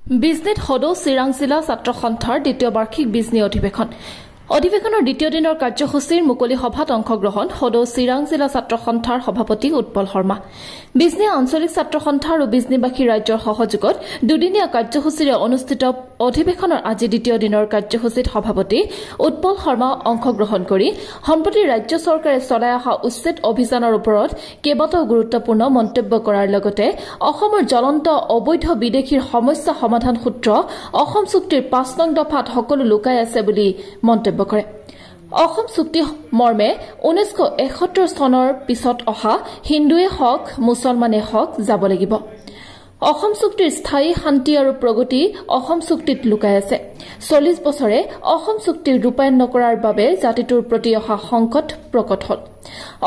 বিজনেত সদৌ চিৰাং জিলা ছাত্ৰ সন্থাৰ দ্বিতীয় বাৰ্ষিক বিজনী অধিৱেশন অধিৱেশনৰ দ্বিতীয় দিনৰ কাৰ্যসূচীৰ মুকলি সভাত অংশগ্ৰহণ সদৌ চিৰাং জিলা ছাত্ৰ সন্থাৰ সভাপতি উৎপল শৰ্মা বিজনী আঞ্চলিক ছাত্ৰ সন্থা আৰু বিজনীবাসী ৰাজ্যৰ সহযোগত দুদিনীয়া কাৰ্যসূচীৰে অনুষ্ঠিত অধিৱেশনৰ আজি দ্বিতীয় দিনৰ কাৰ্যসূচীত সভাপতি উৎপল শৰ্মা অংশগ্ৰহণ কৰি সম্প্ৰতি ৰাজ্য চৰকাৰে চলাই অহা উচ্ছেদ অভিযানৰ ওপৰত কেইবাটাও গুৰুত্বপূৰ্ণ মন্তব্য কৰাৰ লগতে অসমৰ জ্বলন্ত অবৈধ বিদেশীৰ সমস্যা সমাধান সূত্ৰ অসম চুক্তিৰ ৫ নং দফাত সকলো লুকাই আছে বুলি মন্তব্য কৰে অসম চুক্তি মৰ্মে ১৯৭১ চনৰ পিছত অহা হিন্দুৱে হওক মুছলমানে হওক যাব লাগিব অসম চুক্তিৰ স্থায়ী শান্তি আৰু প্ৰগতি অসম চুক্তিত লুকাই আছে ৪০ বছৰে অসম চুক্তি ৰূপায়ণ নকৰাৰ বাবে জাতিটোৰ প্ৰতি অহা সংকট প্ৰকট হ'ল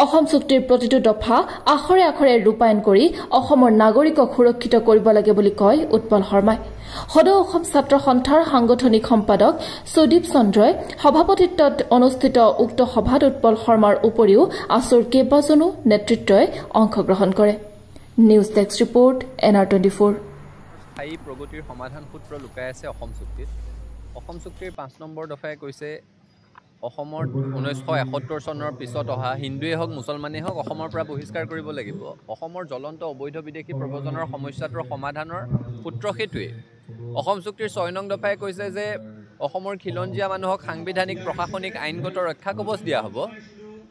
অসম চুক্তিৰ প্ৰতিটো দফা আখৰে আখৰে ৰূপায়ণ কৰি অসমৰ নাগৰিকক সুৰক্ষিত কৰিব লাগে বুলি কয় উৎপল শৰ্মাই সদৌ অসম ছাত্ৰ সন্থাৰ সাংগঠনিক সম্পাদক সুদীপ চন্দ্ৰই সভাপতিত্বত অনুষ্ঠিত উক্ত সভাত উৎপল শৰ্মাৰ উপৰিও আছুৰ কেইবাজনো নেতৃত্বই অংশগ্ৰহণ কৰে নিউজ ডেস্ক ৰিপোৰ্ট NR24 স্থায়ী প্ৰগতিৰ সমাধান সূত্ৰ লুকাই আছে অসম চুক্তিত অসম চুক্তিৰ ৫ নম্বৰ দফাই কৈছে অসমৰ ১৯৭১ চনৰ পিছত অহা হিন্দুৱে হওক মুছলমানেই হওক অসমৰ পৰা বহিষ্কাৰ কৰিব লাগিব অসমৰ জ্বলন্ত অবৈধ বিদেশী প্ৰব্ৰজনৰ সমস্যাটোৰ সমাধানৰ সূত্ৰ সেইটোৱেই অসম চুক্তিৰ ৬ নং দফাই কৈছে যে অসমৰ খিলঞ্জীয়া মানুহক সাংবিধানিক প্ৰশাসনিক আইনগত ৰক্ষা কৱচ দিয়া হ'ব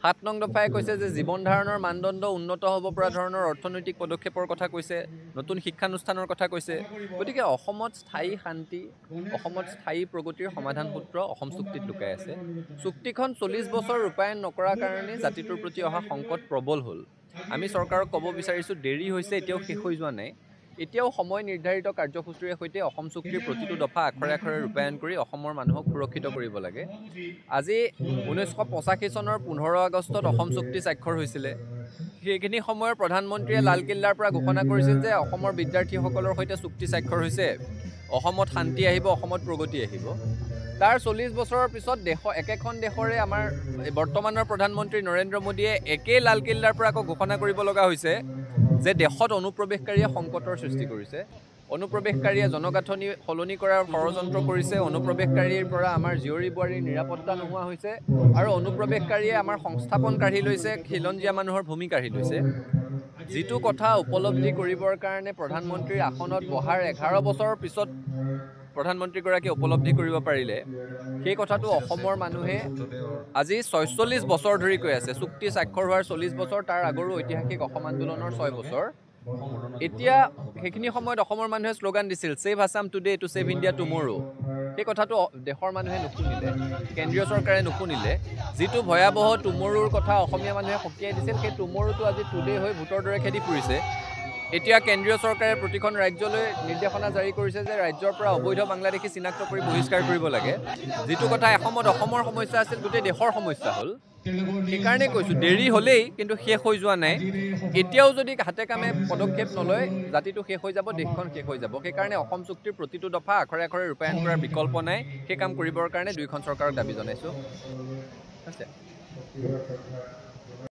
৭ নং দফাই কৈছে যে জীৱন ধাৰণৰ মানদণ্ড উন্নত হ'ব পৰা ধৰণৰ অৰ্থনৈতিক পদক্ষেপৰ কথা কৈছে নতুন শিক্ষানুষ্ঠানৰ কথা কৈছে গতিকে অসমত স্থায়ী শান্তি অসমত স্থায়ী প্ৰগতিৰ সমাধান সূত্ৰ অসম চুক্তিত লুকাই আছে চুক্তিখন ৪০ বছৰ ৰূপায়ণ নকৰাৰ কাৰণে জাতিটোৰ প্ৰতি অহা সংকট প্ৰবল হ'ল আমি চৰকাৰক ক'ব বিচাৰিছোঁ দেৰি হৈছে এতিয়াও শেষ হৈ যোৱা নাই এতিয়াও সময় নিৰ্ধাৰিত কাৰ্যসূচীৰ সৈতে অসম চুক্তিৰ প্ৰতিটো দফা আখৰে আখৰে ৰূপায়ণ কৰি অসমৰ মানুহক সুৰক্ষিত কৰিব লাগে আজি ১৯৮৫ চনৰ ১৫ আগষ্টত অসম চুক্তি স্বাক্ষৰ হৈছিলে সেইখিনি সময়ৰ প্ৰধানমন্ত্ৰীয়ে লালকিল্লাৰ পৰা ঘোষণা কৰিছিল যে অসমৰ বিদ্যাৰ্থীসকলৰ সৈতে চুক্তি স্বাক্ষৰ হৈছে অসমত শান্তি আহিব অসমত প্ৰগতি আহিব তাৰ ৪০ বছৰৰ পিছত একেখন দেশৰে আমাৰ বৰ্তমানৰ প্ৰধানমন্ত্ৰী নৰেন্দ্ৰ মোদীয়ে একেই লালকিল্লাৰ পৰা আকৌ ঘোষণা কৰিব লগা হৈছে যে দেশত অনুপ্ৰৱেশকাৰীয়ে সংকটৰ সৃষ্টি কৰিছে অনুপ্ৰৱেশকাৰীয়ে জনগাঁথনি সলনি কৰাৰ ষড়যন্ত্ৰ কৰিছে অনুপ্ৰৱেশকাৰীৰ পৰা আমাৰ জীয়ৰী বোৱাৰীৰ নিৰাপত্তা নোহোৱা হৈছে আৰু অনুপ্ৰৱেশকাৰীয়ে আমাৰ সংস্থাপন কাঢ়ি লৈছে খিলঞ্জীয়া মানুহৰ ভূমি কাঢ়ি লৈছে যিটো কথা উপলব্ধি কৰিবৰ কাৰণে প্ৰধানমন্ত্ৰীৰ আসনত বহাৰ ১১ বছৰৰ পিছত প্ৰধানমন্ত্ৰীগৰাকীয়ে উপলব্ধি কৰিব পাৰিলে সেই কথাটো অসমৰ মানুহে আজি ৪৬ বছৰ ধৰি কৈ আছে চুক্তি স্বাক্ষৰ হোৱাৰ ৪০ বছৰ তাৰ আগৰো ঐতিহাসিক অসম আন্দোলনৰ ৬ বছৰ এতিয়া সেইখিনি সময়ত অসমৰ মানুহে শ্লোগান দিছিল save Assam today to save India tomorrow সেই কথাটো দেশৰ মানুহে নুশুনিলে কেন্দ্ৰীয় চৰকাৰে নুশুনিলে যিটো ভয়াৱহ টুমৰোৰ কথা অসমীয়া মানুহে সকীয়াই দিছিল সেই টুমৰোটো আজি টুডে হৈ ভোটৰ দৰে খেদি ফুৰিছে এতিয়া কেন্দ্ৰীয় চৰকাৰে প্ৰতিখন ৰাজ্যলৈ নিৰ্দেশনা জাৰি কৰিছে যে ৰাজ্যৰ পৰা অবৈধ বাংলাদেশী চিনাক্ত কৰি বহিষ্কাৰ কৰিব লাগে যিটো কথা এসময়ত অসমৰ সমস্যা আছিল গোটেই দেশৰ সমস্যা হ'ল সেইকাৰণে কৈছোঁ দেৰি হ'লেই কিন্তু শেষ হৈ যোৱা নাই এতিয়াও যদি হাতে কামে পদক্ষেপ নলয় জাতিটো শেষ হৈ যাব দেশখন শেষ হৈ যাব সেইকাৰণে অসম চুক্তিৰ প্ৰতিটো দফা আখৰে আখৰে ৰূপায়ণ কৰাৰ বিকল্প নাই সেই কাম কৰিবৰ কাৰণে দুয়োখন চৰকাৰক দাবী জনাইছোঁ আছে